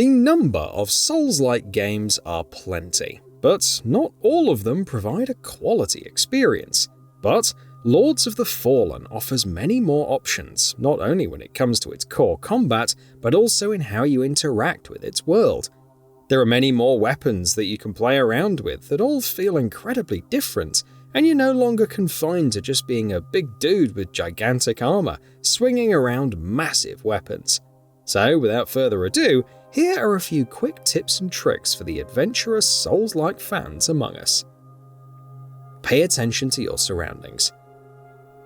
The number of Souls-like games are plenty, but not all of them provide a quality experience. But Lords of the Fallen offers many more options, not only when it comes to its core combat, but also in how you interact with its world. There are many more weapons that you can play around with that all feel incredibly different, and you're no longer confined to just being a big dude with gigantic armor, swinging around massive weapons. So, without further ado, here are a few quick tips and tricks for the adventurous Souls-like fans among us. Pay attention to your surroundings.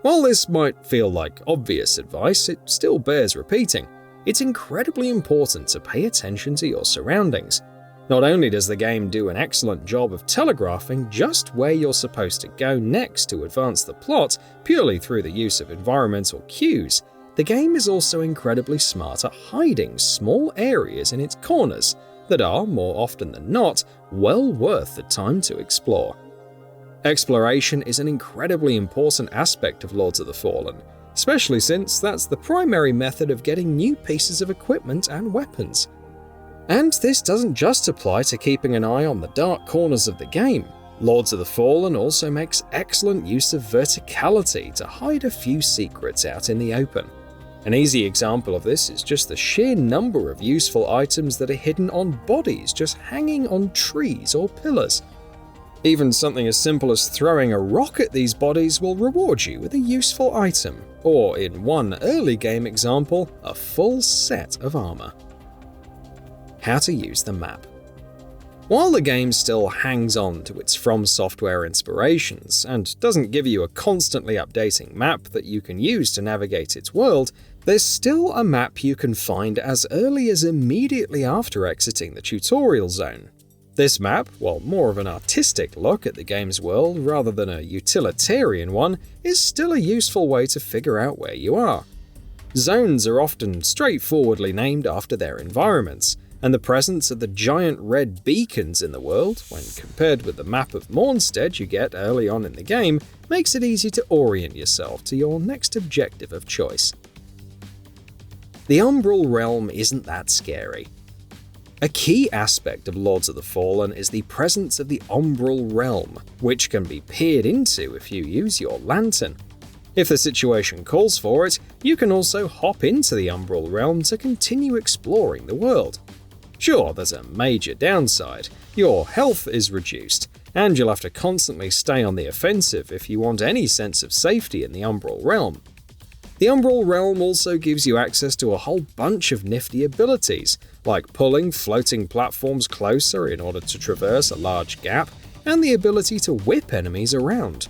While this might feel like obvious advice, it still bears repeating. It's incredibly important to pay attention to your surroundings. Not only does the game do an excellent job of telegraphing just where you're supposed to go next to advance the plot purely through the use of environmental cues, the game is also incredibly smart at hiding small areas in its corners that are, more often than not, well worth the time to explore. Exploration is an incredibly important aspect of Lords of the Fallen, especially since that's the primary method of getting new pieces of equipment and weapons. And this doesn't just apply to keeping an eye on the dark corners of the game. Lords of the Fallen also makes excellent use of verticality to hide a few secrets out in the open. An easy example of this is just the sheer number of useful items that are hidden on bodies just hanging on trees or pillars. Even something as simple as throwing a rock at these bodies will reward you with a useful item, or in one early game example, a full set of armor. How to use the map. While the game still hangs on to its From Software inspirations and doesn't give you a constantly updating map that you can use to navigate its world, there's still a map you can find as early as immediately after exiting the tutorial zone. This map, while more of an artistic look at the game's world rather than a utilitarian one, is still a useful way to figure out where you are. Zones are often straightforwardly named after their environments, and the presence of the giant red beacons in the world, when compared with the map of Mornstead you get early on in the game, makes it easy to orient yourself to your next objective of choice. The Umbrell Realm isn't that scary. A key aspect of Lords of the Fallen is the presence of the Umbrell Realm, which can be peered into if you use your lantern. If the situation calls for it, you can also hop into the Umbrell Realm to continue exploring the world. Sure, there's a major downside. Your health is reduced, and you'll have to constantly stay on the offensive if you want any sense of safety in the Umbrell Realm. The Umbrell Realm also gives you access to a whole bunch of nifty abilities, like pulling floating platforms closer in order to traverse a large gap, and the ability to whip enemies around.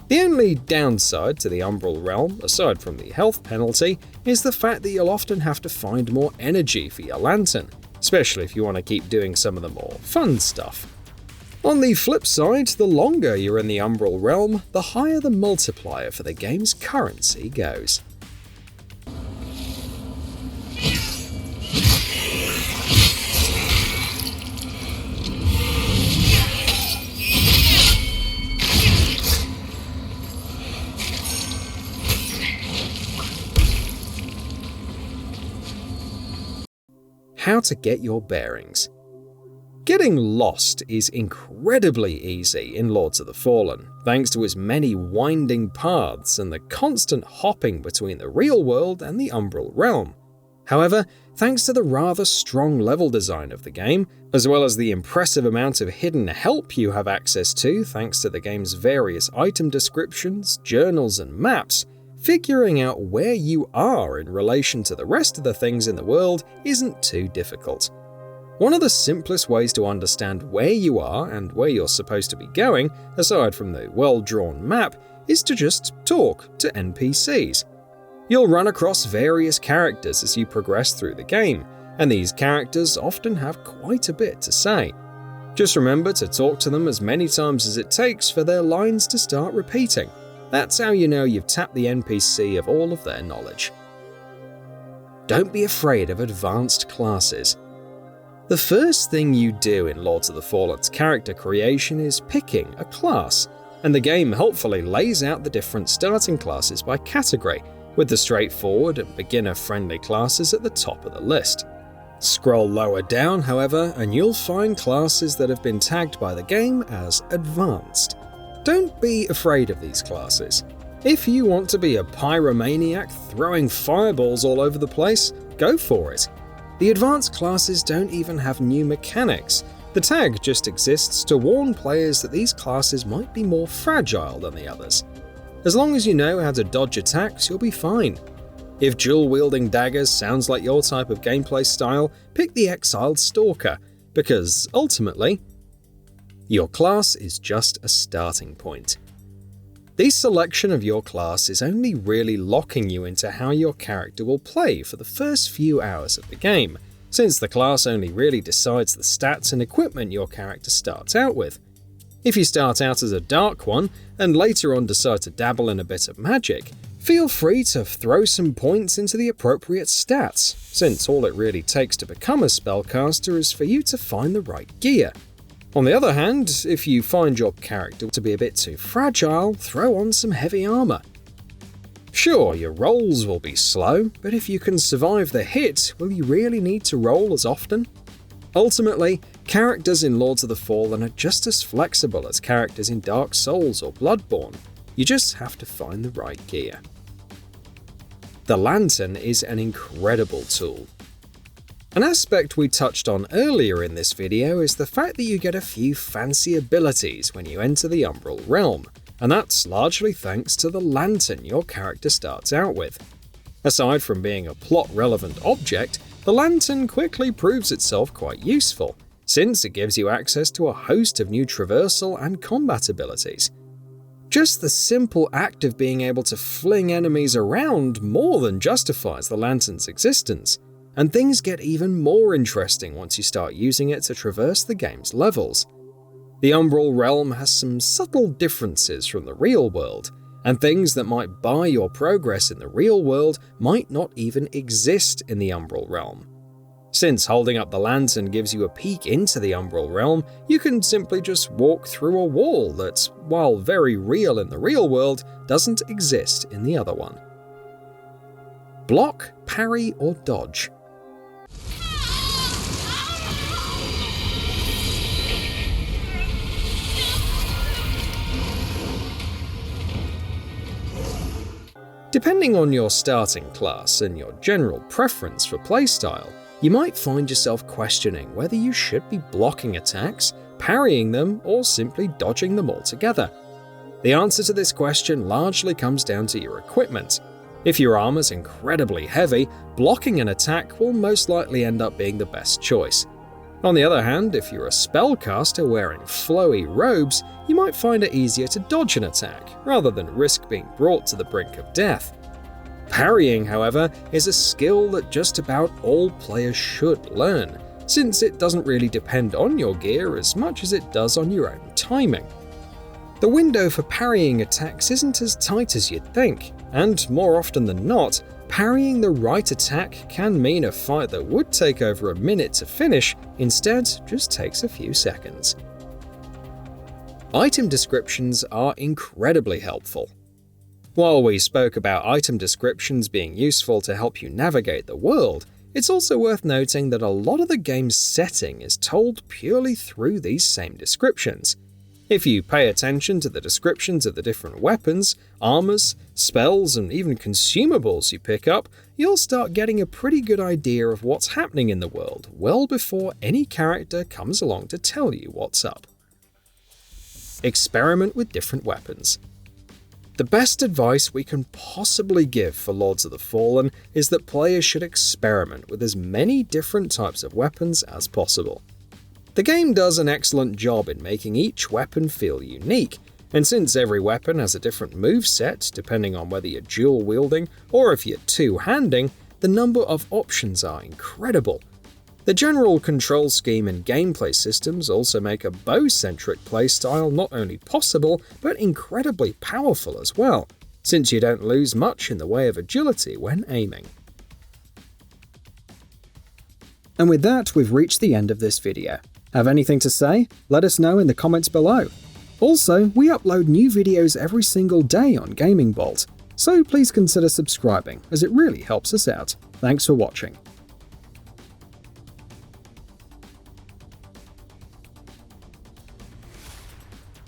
The only downside to the Umbrell Realm, aside from the health penalty, is the fact that you'll often have to find more energy for your lantern, especially if you want to keep doing some of the more fun stuff. On the flip side, the longer you're in the Umbrell Realm, the higher the multiplier for the game's currency goes. How to get your bearings. Getting lost is incredibly easy in Lords of the Fallen, thanks to its many winding paths and the constant hopping between the real world and the Umbrell Realm. However, thanks to the rather strong level design of the game, as well as the impressive amount of hidden help you have access to thanks to the game's various item descriptions, journals, and maps, figuring out where you are in relation to the rest of the things in the world isn't too difficult. One of the simplest ways to understand where you are and where you're supposed to be going, aside from the well-drawn map, is to just talk to NPCs. You'll run across various characters as you progress through the game, and these characters often have quite a bit to say. Just remember to talk to them as many times as it takes for their lines to start repeating. That's how you know you've tapped the NPC of all of their knowledge. Don't be afraid of advanced classes. The first thing you do in Lords of the Fallen's character creation is picking a class, and the game helpfully lays out the different starting classes by category, with the straightforward and beginner-friendly classes at the top of the list. Scroll lower down, however, and you'll find classes that have been tagged by the game as advanced. Don't be afraid of these classes. If you want to be a pyromaniac throwing fireballs all over the place, go for it. The advanced classes don't even have new mechanics. The tag just exists to warn players that these classes might be more fragile than the others. As long as you know how to dodge attacks, you'll be fine. If dual-wielding daggers sounds like your type of gameplay style, pick the Exiled Stalker, because ultimately, your class is just a starting point. The selection of your class is only really locking you into how your character will play for the first few hours of the game, since the class only really decides the stats and equipment your character starts out with. If you start out as a Dark One, and later on decide to dabble in a bit of magic, feel free to throw some points into the appropriate stats, since all it really takes to become a spellcaster is for you to find the right gear. On the other hand, if you find your character to be a bit too fragile, throw on some heavy armor. Sure, your rolls will be slow, but if you can survive the hit, will you really need to roll as often? Ultimately, characters in Lords of the Fallen are just as flexible as characters in Dark Souls or Bloodborne. You just have to find the right gear. The lantern is an incredible tool. An aspect we touched on earlier in this video is the fact that you get a few fancy abilities when you enter the Umbrell Realm, and that's largely thanks to the lantern your character starts out with. Aside from being a plot-relevant object, the lantern quickly proves itself quite useful, since it gives you access to a host of new traversal and combat abilities. Just the simple act of being able to fling enemies around more than justifies the lantern's existence, and things get even more interesting once you start using it to traverse the game's levels. The Umbrell Realm has some subtle differences from the real world, and things that might bar your progress in the real world might not even exist in the Umbrell Realm. Since holding up the lantern gives you a peek into the Umbrell Realm, you can simply just walk through a wall that, while very real in the real world, doesn't exist in the other one. Block, parry, or dodge? Depending on your starting class and your general preference for playstyle, you might find yourself questioning whether you should be blocking attacks, parrying them, or simply dodging them altogether. The answer to this question largely comes down to your equipment. If your armor's incredibly heavy, blocking an attack will most likely end up being the best choice. On the other hand, if you're a spellcaster wearing flowy robes, you might find it easier to dodge an attack, rather than risk being brought to the brink of death. Parrying, however, is a skill that just about all players should learn, since it doesn't really depend on your gear as much as it does on your own timing. The window for parrying attacks isn't as tight as you'd think, and more often than not, parrying the right attack can mean a fight that would take over a minute to finish instead just takes a few seconds. Item descriptions are incredibly helpful. While we spoke about item descriptions being useful to help you navigate the world, it's also worth noting that a lot of the game's setting is told purely through these same descriptions. If you pay attention to the descriptions of the different weapons, armors, spells, and even consumables you pick up, you'll start getting a pretty good idea of what's happening in the world well before any character comes along to tell you what's up. Experiment with different weapons. The best advice we can possibly give for Lords of the Fallen is that players should experiment with as many different types of weapons as possible. The game does an excellent job in making each weapon feel unique, and since every weapon has a different moveset depending on whether you're dual-wielding or if you're two-handing, the number of options are incredible. The general control scheme and gameplay systems also make a bow-centric playstyle not only possible, but incredibly powerful as well, since you don't lose much in the way of agility when aiming. And with that, we've reached the end of this video. Have anything to say? Let us know in the comments below. Also, we upload new videos every single day on Gaming Bolt, so please consider subscribing as it really helps us out. Thanks for watching.